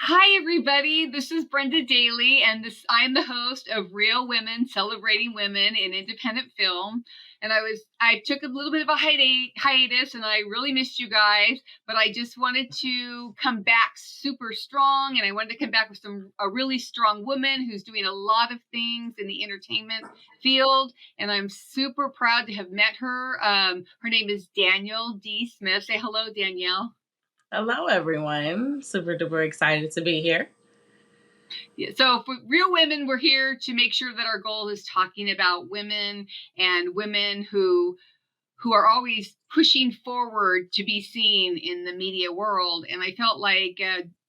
Hi, everybody. This is Brenda Daly, and I'm the host of Real Women Celebrating Women in Independent Film. And I took a little bit of a hiatus, and I really missed you guys. But I just wanted to come back super strong, and I wanted to come back with a really strong woman who's doing a lot of things in the entertainment field. And I'm super proud to have met her. Her name is Danielle D Smith. Say hello, Danielle. Hello, everyone. Super duper excited to be here. Yeah, so for Real Women, we're here to make sure that our goal is talking about women and women who are always pushing forward to be seen in the media world. And I felt like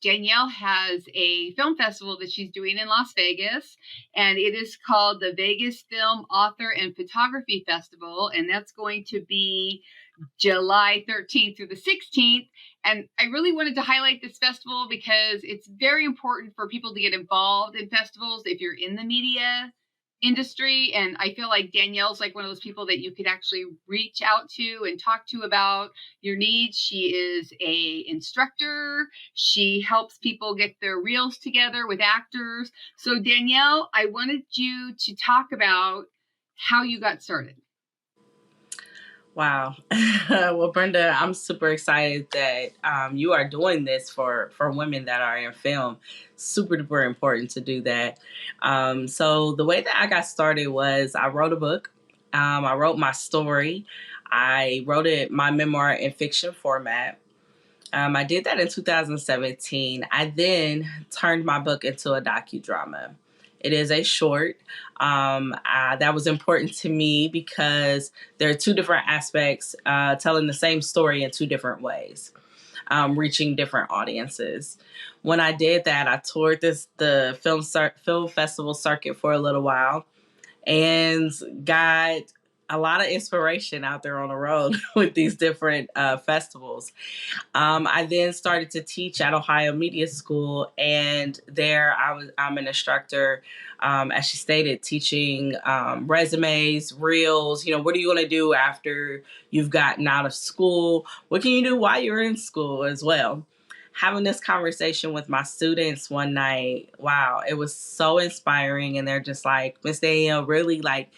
Danielle has a film festival that she's doing in Las Vegas, and it is called the Vegas Film Author and Photography Festival, and that's going to be July 13th through the 16th. And I really wanted to highlight this festival because it's very important for people to get involved in festivals if you're in the media industry. And I feel like Danielle's like one of those people that you could actually reach out to and talk to about your needs. She is a instructor. She helps people get their reels together with actors. So Danielle, I wanted you to talk about how you got started. Wow. Well, Brenda, I'm super excited that you are doing this for women that are in film. Super duper important to do that. So the way that I got started was I wrote a book. I wrote my story. I wrote it, my memoir, in fiction format. I did that in 2017. I then turned my book into a docudrama. It is a short. That was important to me because there are two different aspects, telling the same story in two different ways, reaching different audiences. When I did that, I toured the film festival circuit for a little while and got a lot of inspiration out there on the road with these different festivals. I then started to teach at Ohio Media School, and there I'm an instructor, as she stated, teaching resumes, reels. You know, what are you going to do after you've gotten out of school? What can you do while you're in school as well? Having this conversation with my students one night, wow, it was so inspiring, and they're just like, Miss Danielle, really, like,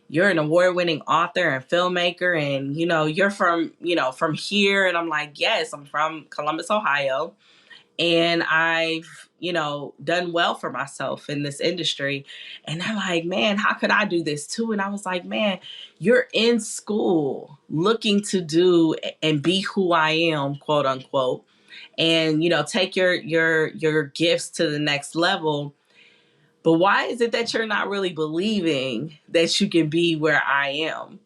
you're an award-winning author and filmmaker, and you're from here. And I'm like, yes, I'm from Columbus, Ohio, and I've done well for myself in this industry. And they're like, man, how could I do this too? And I was like, man, you're in school looking to do and be who I am, quote unquote, and take your gifts to the next level. But why is it that you're not really believing that you can be where I am?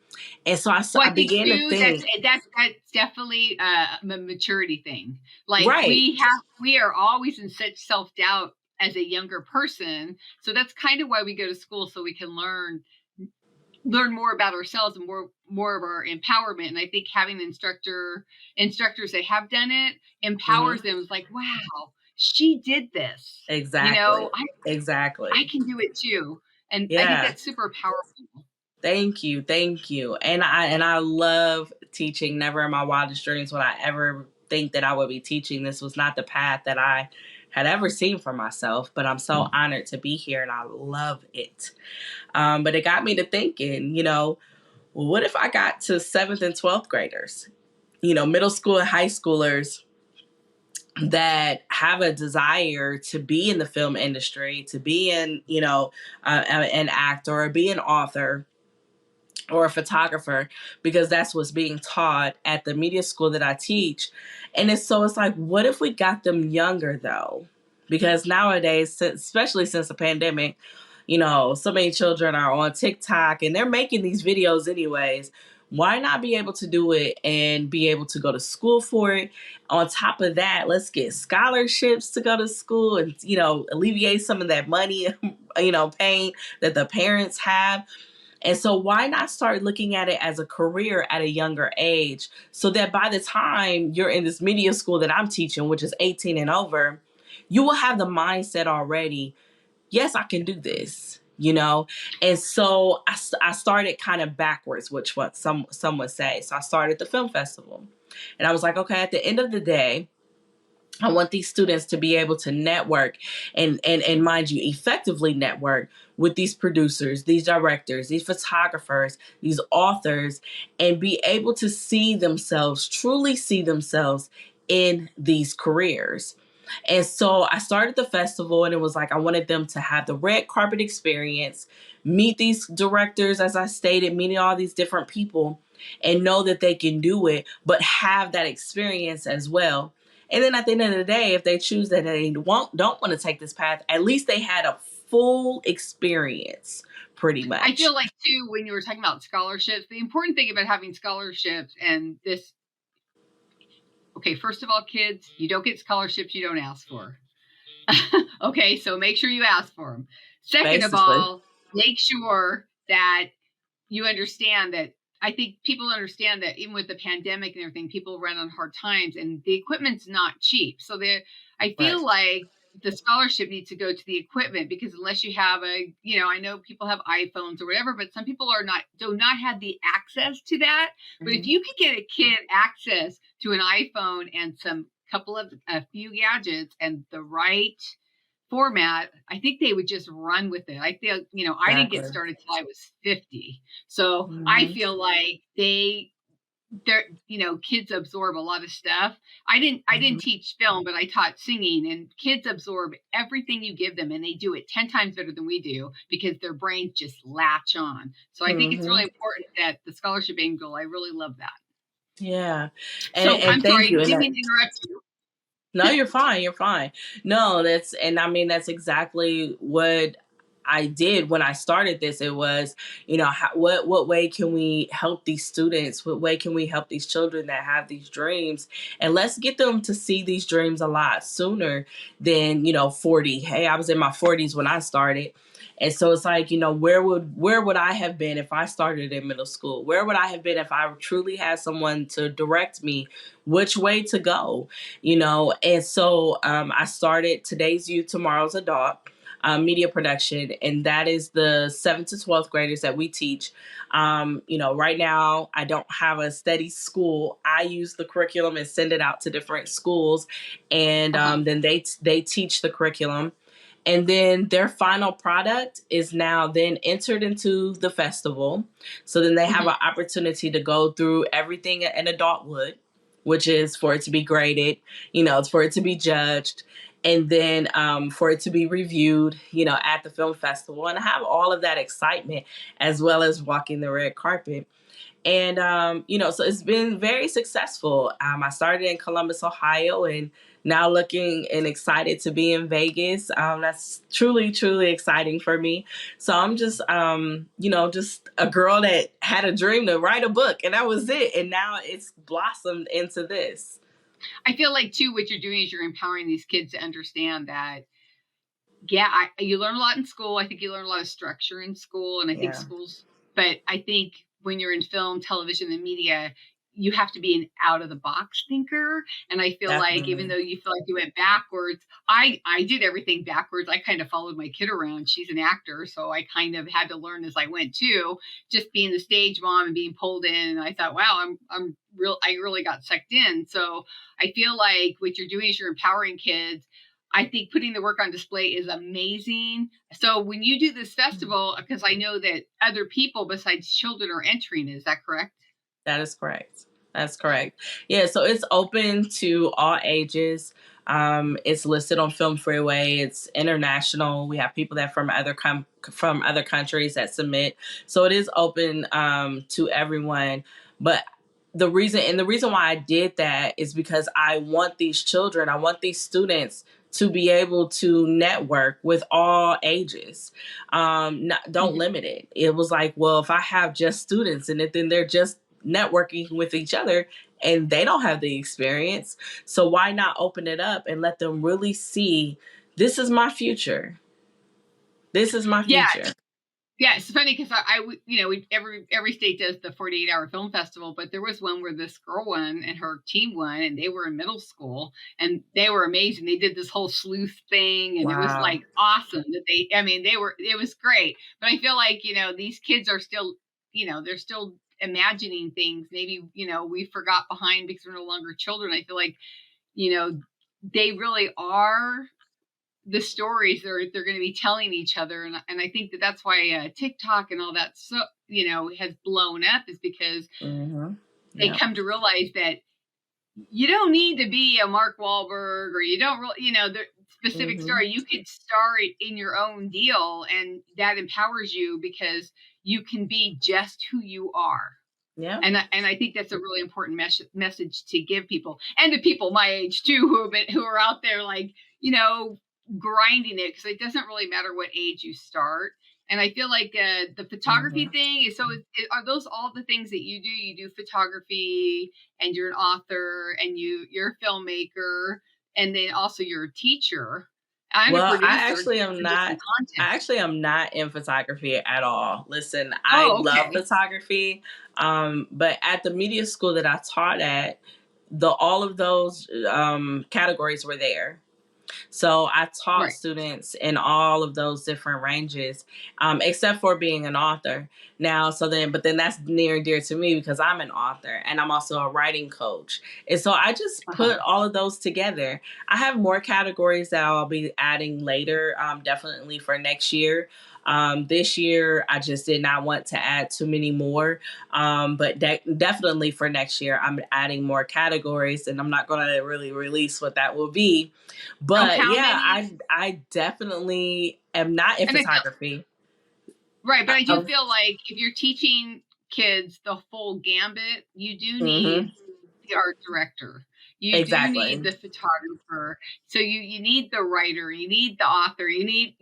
And so I began to think. That's definitely a maturity thing. Like Right. we are always in such self-doubt as a younger person. So that's kind of why we go to school, so we can learn more about ourselves and more of our empowerment. And I think having instructors that have done it empowers them. It's like, wow, she did this. Exactly. Exactly. I can do it too. And yeah. I think that's super powerful. Thank you. And I love teaching. Never in my wildest dreams would I ever think that I would be teaching. This was not the path that I had ever seen for myself, but I'm so honored to be here, and I love it. But it got me to thinking, well, what if I got to 7th and 12th graders, middle school and high schoolers that have a desire to be in the film industry, to be in, an actor, or be an author or a photographer, because that's what's being taught at the media school that I teach. And it's like, what if we got them younger though? Because nowadays, especially since the pandemic, so many children are on TikTok and they're making these videos anyways. Why not be able to do it and be able to go to school for it? On top of that, let's get scholarships to go to school and, alleviate some of that money, pain that the parents have. And so why not start looking at it as a career at a younger age, so that by the time you're in this media school that I'm teaching, which is 18 and over, you will have the mindset already, yes, I can do this, And so I started kind of backwards, which what some would say. So I started the film festival, and I was like, okay, at the end of the day, I want these students to be able to network and mind you, effectively network with these producers, these directors, these photographers, these authors, and be able to see themselves, truly see themselves in these careers. And so I started the festival, and it was like I wanted them to have the red carpet experience, meet these directors, as I stated, meeting all these different people, and know that they can do it, but have that experience as well. And then at the end of the day, if they choose that they don't want to take this path, at least they had a full experience, pretty I much. feel like too, when you were talking about scholarships, the important thing about having scholarships and this, okay, first of all, kids, you don't get scholarships you don't ask for. Okay, so make sure you ask for them. Second of Basically. all, make sure that you understand that, I think people understand that even with the pandemic and everything, people run on hard times and the equipment's not cheap. So I Right. feel like the scholarship needs to go to the equipment, because unless you have I know people have iPhones or whatever, but some people do not have the access to that. But if Mm-hmm. you could get a kid access to an iPhone and a few gadgets and the right format, I think they would just run with it. I feel, I didn't get Exactly. started till I was 50. So I Mm-hmm. feel like kids absorb a lot of stuff. I Mm-hmm. didn't teach film, but I taught singing, and kids absorb everything you give them, and they do it 10 times better than we do because their brains just latch on. So I think it's Mm-hmm. really important that the scholarship angle, I really love that. Yeah. So And I'm thank sorry, you. And didn't mean to interrupt you. no, you're fine. You're fine. No, and I mean, that's exactly what I did when I started this. It was, what way can we help these students? What way can we help these children that have these dreams? And let's get them to see these dreams a lot sooner than, 40. Hey, I was in my 40s when I started. And so it's like, where would I have been if I started in middle school? Where would I have been if I truly had someone to direct me which way to go? And so I started Today's Youth, Tomorrow's Adult, media production, and that is the 7th to 12th graders that we teach. Right now I don't have a steady school. I use the curriculum and send it out to different schools, and Uh-huh. then they teach the curriculum, and then their final product is now then entered into the festival. So then they have Mhm. an opportunity to go through everything an adult would, which is for it to be graded, it's for it to be judged, and then for it to be reviewed, at the film festival, and have all of that excitement as well as walking the red carpet. And so it's been very successful. I started in Columbus, Ohio, and now looking and excited to be in Vegas. That's truly, truly exciting for me. So I'm just, just a girl that had a dream to write a book, and that was it. And now it's blossomed into this. I feel like too, what you're doing is you're empowering these kids to understand that, you learn a lot in school. I think you learn a lot of structure in school, and I think Yeah, schools. But I think when you're in film, television, and media, you have to be an out of the box thinker. And I feel like even definitely. though you feel like you went backwards, I did everything backwards. I kind of followed my kid around. She's an actor, so I kind of had to learn as I went too. Just being the stage mom and being pulled in, and I thought, wow, I really got sucked in. So I feel like what you're doing is you're empowering kids. I think putting the work on display is amazing. So when you do this festival, because I know that other people besides children are entering, is that correct? That is correct. That's correct. Yeah, so it's open to all ages. It's listed on Film Freeway. It's international. We have people that from other countries that submit. So it is open to everyone. But the reason why I did that is because I want these children, I want these students to be able to network with all ages. Don't Mhm. limit it. It was like, well, if I have just students and then they're just networking with each other and they don't have the experience, so why not open it up and let them really see, this is my future, this is my Yeah, future. yeah, it's funny because every state does the 48-hour film festival, but there was one where this girl won and her team won, and they were in middle school, and they were amazing. They did this whole sleuth thing, and it was Wow. like awesome that it was great. But I feel like these kids are still, they're still imagining things. Maybe we forgot behind because we're no longer children. I feel like you know they really are the stories they're going to be telling each other. And I think that that's why TikTok and all that, so, has blown up, is because Mm-hmm. they Yeah. come to realize that you don't need to be a Mark Wahlberg, or you don't really, the specific Mm-hmm. story. You could star it in your own deal, and that empowers you because you can be just who you are. Yeah. And I think that's a really important message to give people, and to people my age too, who are out there, like, grinding it, because it doesn't really matter what age you start. And I feel like the photography Mm-hmm. thing is, are those all the things that you do? You do photography, and you're an author, and you're a filmmaker, and then also you're a teacher and a Well, producer, producing I content. actually am not in photography at all. Listen, I Oh, love okay. photography, but at the media school that I taught at, the all of those categories were there. So I taught Right. students in all of those different ranges, except for being an author. Now, but then that's near and dear to me because I'm an author and I'm also a writing coach. And so I just Uh-huh. put all of those together. I have more categories that I'll be adding later, definitely for next year. This year, I just did not want to add too many more. But definitely for next year, I'm adding more categories, and I'm not going to really release what that will be. So But how yeah, many? I definitely am not in And I feel photography. Right, but I do Um, feel like if you're teaching kids the full gambit, you do mhm, need the art director. You do need exactly. the photographer. So you need the writer, you need the author, you need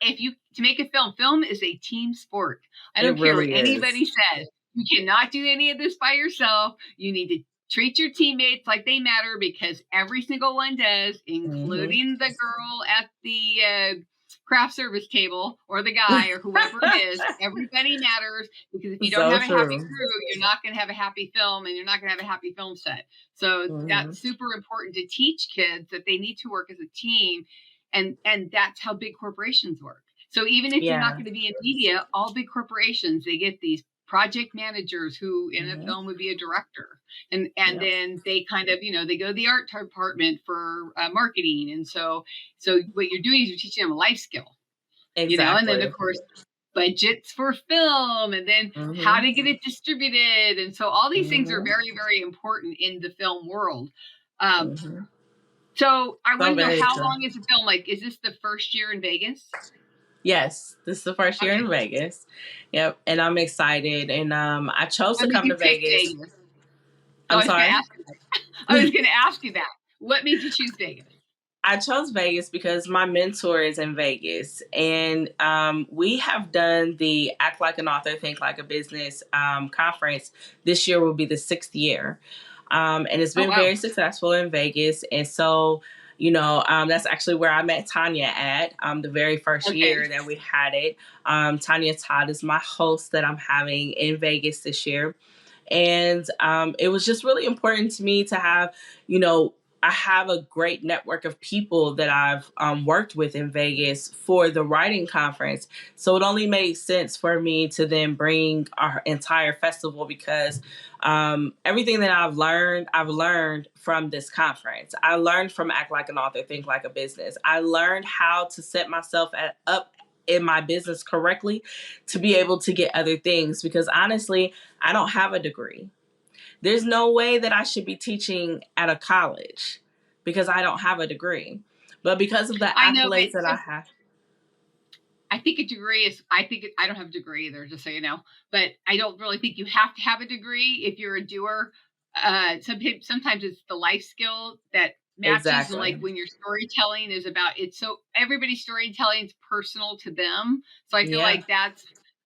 if you to make a film is a team sport. I It don't care what really is. anybody says. You cannot do any of this by yourself. You need to treat your teammates like they matter, because every single one does, Hmm. including the girl at the craft service table, or the guy, or whoever it is. Everybody matters, because if you don't So have a happy true. crew, you're not going to have a happy film, and you're not going to have a happy film set. So Hmm. that's super important to teach kids, that they need to work as a team, and that's how big corporations work. So even if you're not Yeah. going to be in media, all big corporations, they get these project managers, who in a Hmm. film would be a director, and Yep. then they kind of, they go to the art department for marketing. And so what you're doing is you're teaching them a life skill, and then of Exactly. course budgets for film, and then how Hmm. to get it distributed. And so all these things are Hmm. very, very important in the film world. um, Hmm. so I So want to know, very how true. long is the film? Like, is this the first year in Vegas? Yes, this is the first year Okay. in Vegas. Yep, and I'm excited. And I chose What to made come you to pick Vegas. Vegas? So I'm I was going to sorry. ask you that. I was going to ask you that. What made you choose Vegas? I chose Vegas because my mentor is in Vegas, and we have done the Act Like an Author, Think Like a Business conference. This year will be the 6th year, and it's Oh, been wow. very successful in Vegas. And so, that's actually where I met Tanya at the very first Okay. year that we had it. Tanya Todd is my host that I'm having in Vegas this year. And it was just really important to me to have, you know, I have a great network of people that I've worked with in Vegas for the writing conference. So it only made sense for me to then bring our entire festival, because everything that I've learned from this conference. I learned from Act Like an Author, Think Like a Business. I learned how to set myself up in my business correctly to be able to get other things, because honestly, I don't have a degree. There's no way that I should be teaching at a college because I don't have a degree. But because of the I know, but accolades that I so have, I think a degree is, I don't have a degree either, just so you know, but I don't really think you have to have a degree if you're a doer. Sometimes it's the life skill that matches. And like exactly. when your storytelling is about, it's so everybody's storytelling is personal to them. So I feel Yeah, like that's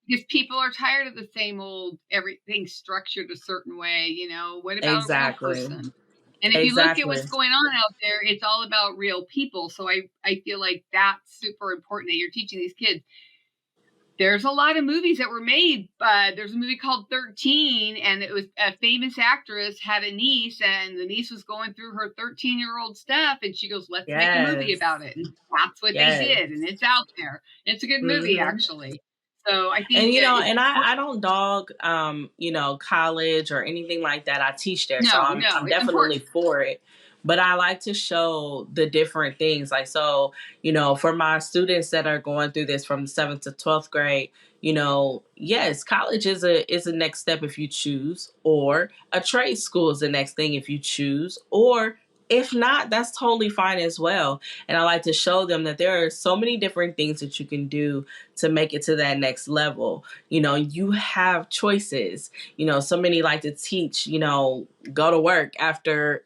because people are tired of the same old, everything structured a certain way. What about a real exactly. person? And if you look at Exactly. what's going on out there, it's all about real people. So I feel like that's super important that you're teaching these kids. There's a lot of movies that were made. There's a movie called 13, and it was a famous actress had a niece, and the niece was going through her 13-year-old stuff, and she goes, "Let's make a movie Yes. about it." And that's what they Yes. did, and it's out there. It's a good movie, Hmm. actually. So I think And it's I don't dog college or anything like that. I teach there, so no, I'm it's definitely important. for it. But I like to show the different things. Like, so, for my students that are going through this from 7th to 12th grade, yes, college is a next step if you choose, or a trade school is the next thing if you choose, or if not, that's totally fine as well. And I like to show them that there are so many different things that you can do to make it to that next level. You have choices. So many like to teach, go to work after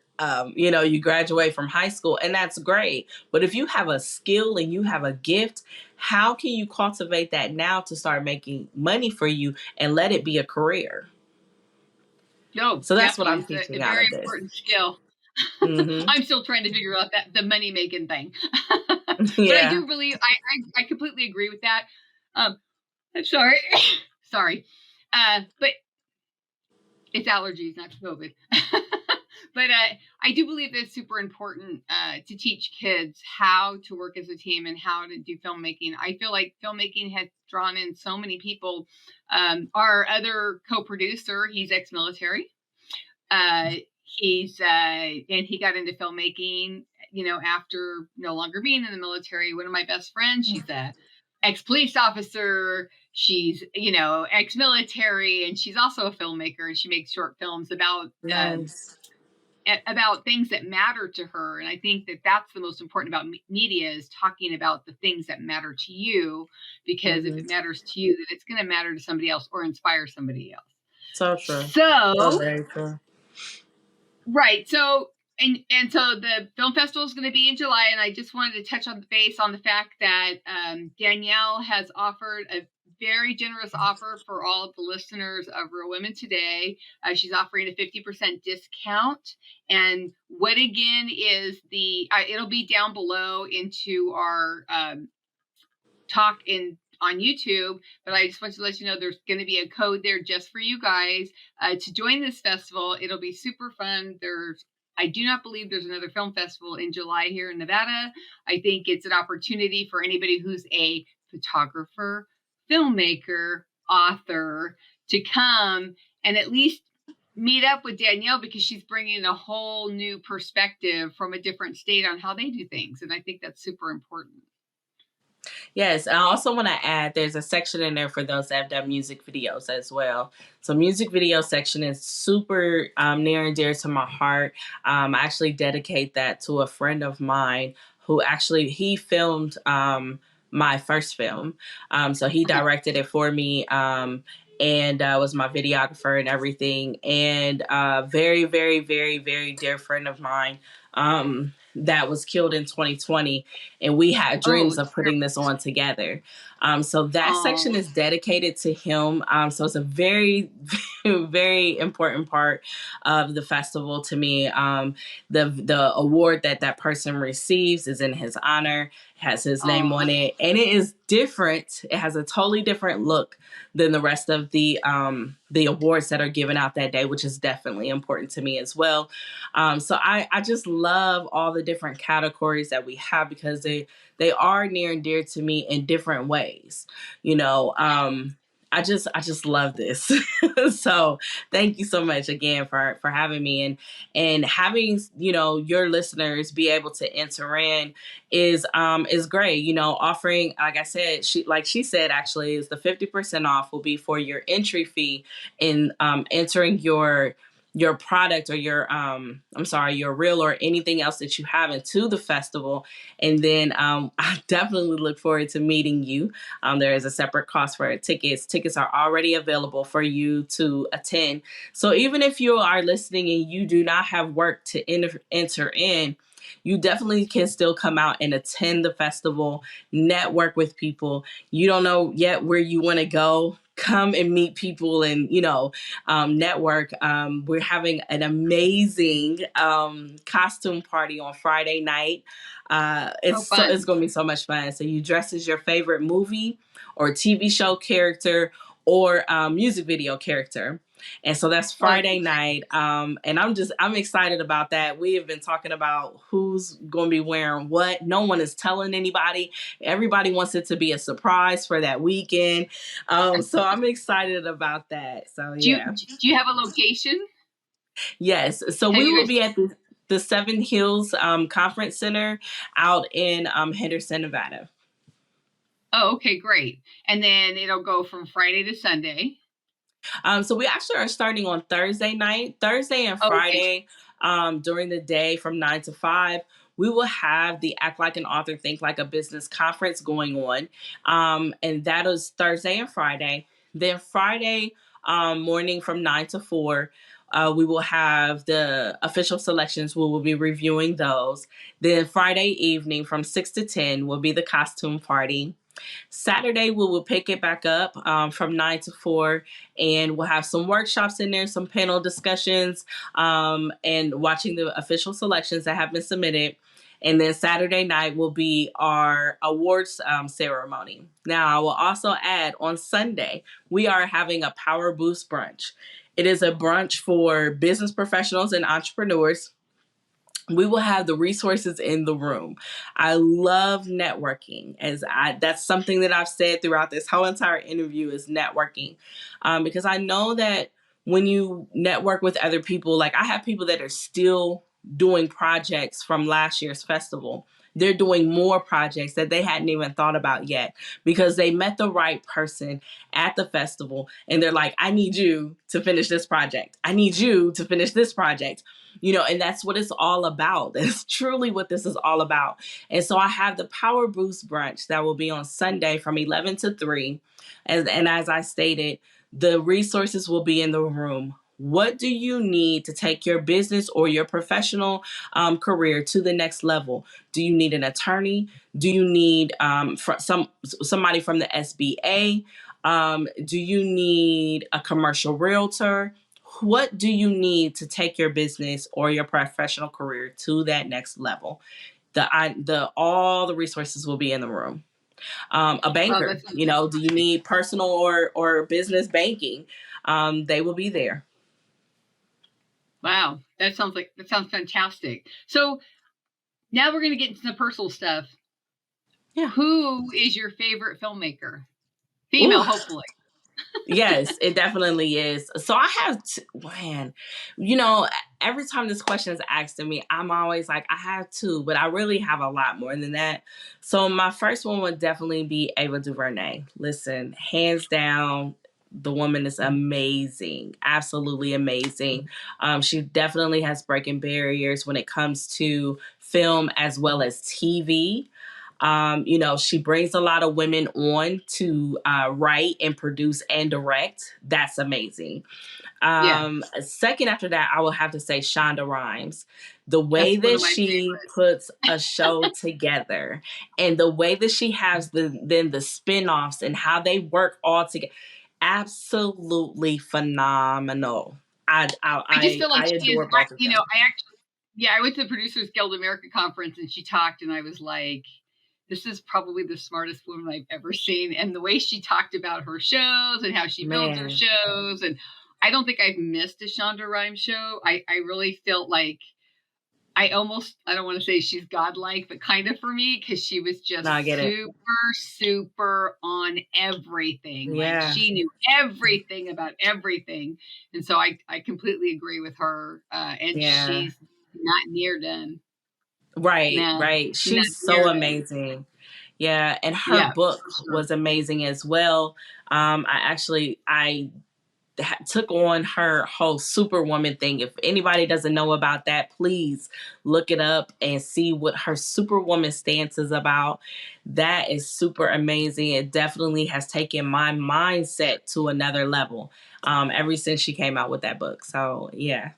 you graduate from high school, and that's great. But if you have a skill and you have a gift, how can you cultivate that now to start making money for you and let it be a career? No, So that's what definitely, I'm it's a teaching out very of this. important skill. Hmm. I'm still trying to figure out that the money making thing, but I Yeah. do believe I completely agree with that. I'm sorry, sorry, but it's allergies, not COVID. But I do believe that it's super important to teach kids how to work as a team and how to do filmmaking. I feel like filmmaking has drawn in so many people. Our other co-producer, he's ex-military. Uh, he's and he got into filmmaking, after no longer being in the military. One of my best friends, she's a ex-police officer. She's, ex-military, and she's also a filmmaker, and she makes short films Nice. about things that matter to her. And I think that that's the most important about media, is talking about the things that matter to you, because if Hmm. it matters to you, then it's going to matter to somebody else or inspire somebody else. So true. So So, very true. right. So, and so the film festival is going to be in July, and I just wanted to touch on the base on the fact that Danielle has offered a very generous offer for all of the listeners of Real Women Today. She's offering a 50% discount. And what again is it'll be down below into our talk on YouTube, but I just want to let you know there's going to be a code there just for you guys to join this festival. It'll be super fun. I do not believe there's another film festival in July here in Nevada. I think it's an opportunity for anybody who's a photographer, filmmaker, author to come and at least meet up with Danielle, because she's bringing a whole new perspective from a different state on how they do things. And I think that's super important. Yes, I also want to add there's a section in there for those that have done music videos as well. So music video section is super near and dear to my heart. I actually dedicate that to a friend of mine who actually he filmed my first film. So he directed it for me. And was my videographer and everything, and very, very, very, very dear friend of mine that was killed in 2020, and we had Oh, dreams of putting this on together. So that section oh, is dedicated to him. So it's a very, very important part of the festival to me. The award that person receives is in his honor, has his name oh. on it, and it is different. It has a totally different look than the rest of the awards that are given out that day, which is definitely important to me as well. So I just love all the different categories that we have, because they are near and dear to me in different ways. You know, I just love this. So thank you so much again for having me, and having your listeners be able to enter in is great. Offering, like I said, she said, actually, is the 50% off will be for your entry fee in entering your product or your reel or anything else that you have into the festival. And then I definitely look forward to meeting you. There is a separate cost for tickets. Tickets are already available for you to attend. So even if you are listening and you do not have work to enter in, you definitely can still come out and attend the festival, network with people. You don't know yet where you want to go. Come and meet people and, network. We're having an amazing costume party on Friday night. So fun. It's going to be so much fun. So you dress as your favorite movie or TV show character or music video character. And so that's Oh, Friday night. And I'm excited about that. We have been talking about who's going to be wearing what. No one is telling anybody. Everybody wants it to be a surprise for that weekend. So I'm excited about that. So yeah. do you have a location? Yes. So Have we you will guys? be at the Seven Hills Conference Center out in Henderson, Nevada. Oh, okay, great. And then it'll go from Friday to Sunday. So we actually are starting on Thursday night, Thursday and Okay. Friday during the day from 9 to 5. We will have the Act Like an Author, Think Like a Business conference going on. And that is Thursday and Friday. Then Friday morning from 9 to 4, we will have the official selections. We will be reviewing those. Then Friday evening from 6 to 10 will be the costume party. Saturday, we will pick it back up from 9 to 4, and we'll have some workshops in there, some panel discussions, and watching the official selections that have been submitted. And then Saturday night will be our awards ceremony. Now, I will also add on Sunday, we are having a Power Boost brunch. It is a brunch for business professionals and entrepreneurs. We will have the resources in the room. I love networking, that's something that I've said throughout this whole entire interview is networking, because I know that when you network with other people, like I have people that are still doing projects from last year's festival. They're doing more projects that they hadn't even thought about yet because they met the right person at the festival and they're like, I need you to finish this project. I need you to finish this project. And that's what it's all about. That's truly what this is all about. And so I have the Power Boost brunch that will be on Sunday from 11 to 3. And as I stated, the resources will be in the room. What do you need to take your business or your professional career to the next level? Do you need an attorney? Do you need somebody from the SBA? Do you need a commercial realtor? What do you need to take your business or your professional career to that next level? All the resources will be in the room. A Oh, banker, that's do you need personal or business banking? They will be there. wow. That sounds fantastic. So now we're going to get into the personal stuff. Yeah. Who is your favorite filmmaker? Ooh. Female, hopefully. Yes, it definitely is. So I have, man, every time this question is asked to me, I'm always like, I have two, but I really have a lot more than that. So my first one would definitely be Ava DuVernay. Listen, hands down, the woman is amazing, absolutely amazing. She definitely has breaking barriers when it comes to film as well as TV. She brings a lot of women on to write and produce and direct. That's amazing. Yeah. Second after that, I will have to say Shonda Rhimes. The way That's one that of my she favorites. puts a show together and the way that she has the spin-offs and how they work all together, absolutely phenomenal. I just feel like I she is, adore both of them. I went to the Producers Guild America conference and she talked and I was like, this is probably the smartest woman I've ever seen. And the way she talked about her shows and how she builds her Man, shows. And I don't think I've missed a Shonda Rhimes show. I really felt like I don't want to say she's godlike, but kind of for me, because she was no, I just get it. super on everything. Like Yeah, she knew everything about everything. And so I completely agree with her. And yeah. she's not near done. Right, Nah, right. she's not She's so near done. amazing. Yeah, and her Yeah, book for sure. was amazing as well. I took on her whole Superwoman thing. If anybody doesn't know about that, please look it up and see what her Superwoman stance is about. That is super amazing. It definitely has taken my mindset to another level. Ever since she came out with that book. So yeah,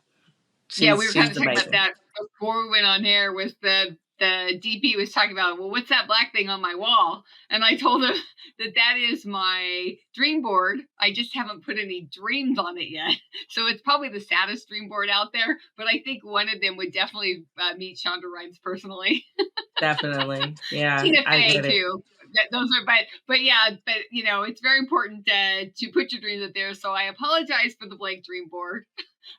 Yeah, we were kind she's of talking about amazing. that before we went on air. Was the DP was talking about, well, what's that black thing on my wall? And I told him that is my dream board. I just haven't put any dreams on it yet. So it's probably the saddest dream board out there. But I think one of them would definitely meet Shonda Rhimes personally. Definitely. Yeah, Tina I Fey get it. too. those are, but yeah, but it's very important to put your dreams out there. So I apologize for the blank dream board.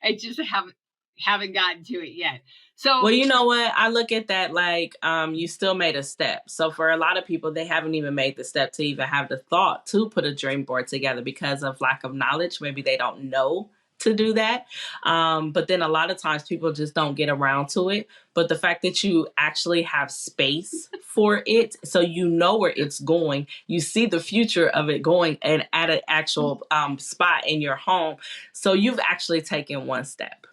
I just haven't gotten to it yet. Well, So you know what? I look at that like you still made a step. So for a lot of people, they haven't even made the step to even have the thought to put a dream board together because of lack of knowledge. Maybe they don't know to do that. But then a lot of times people just don't get around to it. But the fact that you actually have space for it, so you know where it's going, you see the future of it going and at an actual spot in your home. So you've actually taken one step.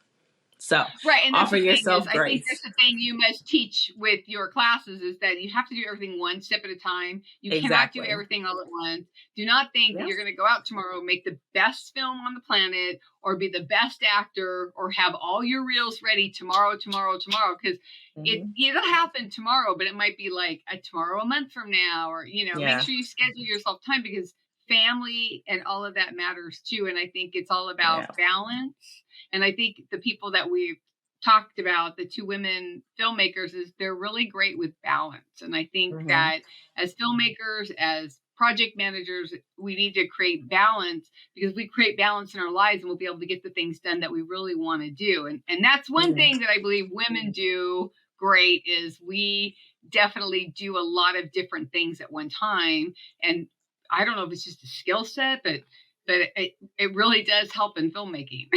So right, and that's offer the thing is, yourself I think that's grace. the thing you must teach with your classes is that you have to do everything one step at a time. You cannot do Exactly. everything all at once. Do not think that Yep. you're going to go out tomorrow, make the best film on the planet, or be the best actor, or have all your reels ready tomorrow, because Mhm. it'll happen tomorrow, but it might be like tomorrow a month from now, or make Yeah. sure you schedule yourself time because family and all of that matters too. And I think it's all about Yeah. balance. And I think the people that we've talked about, the two women filmmakers, is they're really great with balance. And I think Mhm. that as filmmakers, as project managers, we need to create balance because we create balance in our lives and we'll be able to get the things done that we really want to do. And that's one Yeah. thing that I believe women do great is we definitely do a lot of different things at one time. And I don't know if it's just a skill set, but it really does help in filmmaking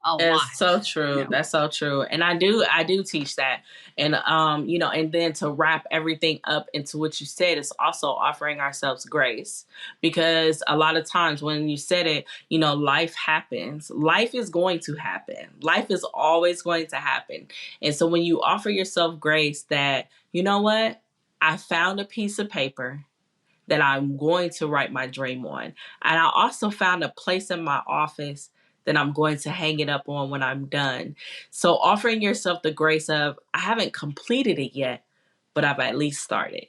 a lot, That's so you true. know. That's so true. And I do teach that. And and then to wrap everything up into what you said is also offering ourselves grace. Because a lot of times when you said it, life happens. Life is going to happen. Life is always going to happen. And so when you offer yourself grace that, you know what? I found a piece of paper that I'm going to write my dream on. And I also found a place in my office that I'm going to hang it up on when I'm done. So offering yourself the grace of, I haven't completed it yet, but I've at least started.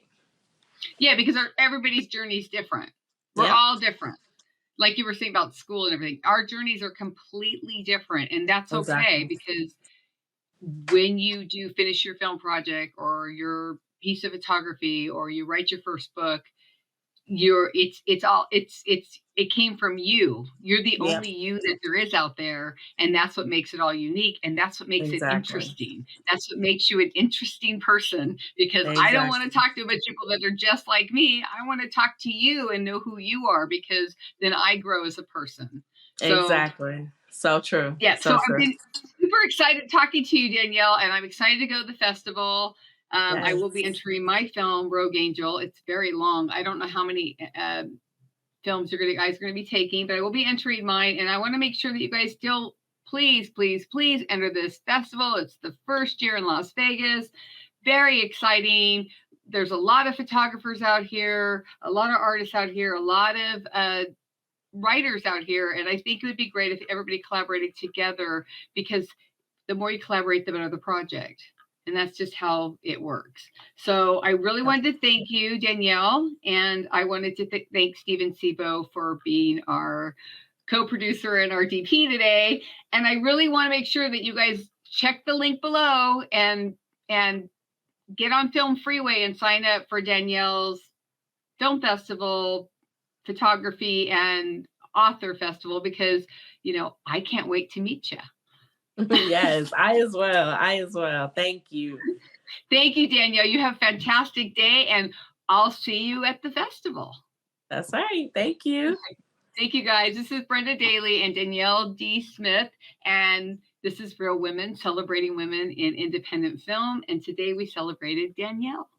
Yeah, because everybody's journey is different. We're Yep, all different. Like you were saying about school and everything, our journeys are completely different. And that's okay exactly. because when you do finish your film project or your piece of photography or you write your first book, it came from you. You're the Yep, only you that there is out there, and that's what makes it all unique, and that's what makes it exactly. interesting. That's what makes you an interesting person because I don't want to Exactly. talk to a bunch of people that are just like me. I want to talk to you and know who you are because then I grow as a person. So Exactly. So true. yeah, so So I've true. been super excited talking to you, Danielle, and I'm excited to go to the festival. I will be Yes. entering my film, Rogue Angel. It's very long. I don't know how many films you guys are going to be taking, but I will be entering mine, and I want to make sure that you guys still, please, please, please enter this festival. It's the first year in Las Vegas. Very exciting. There's a lot of photographers out here, a lot of artists out here, a lot of writers out here, and I think it would be great if everybody collaborated together because the more you collaborate, the better the project. And that's just how it works. So I really wanted to thank you, Danielle, and I wanted to thank Steven Sebo for being our co-producer and our DP today. And I really want to make sure that you guys check the link below and get on Film Freeway and sign up for Danielle's film festival photography and author festival because I can't wait to meet you. Yes, I as well. I as well. Thank you. Thank you, Danielle. You have a fantastic day, and I'll see you at the festival. That's right. Thank you. Thank you, guys. This is Brenda Daly and Danielle D Smith, and this is Real Women, celebrating women in independent film. And today we celebrated Danielle.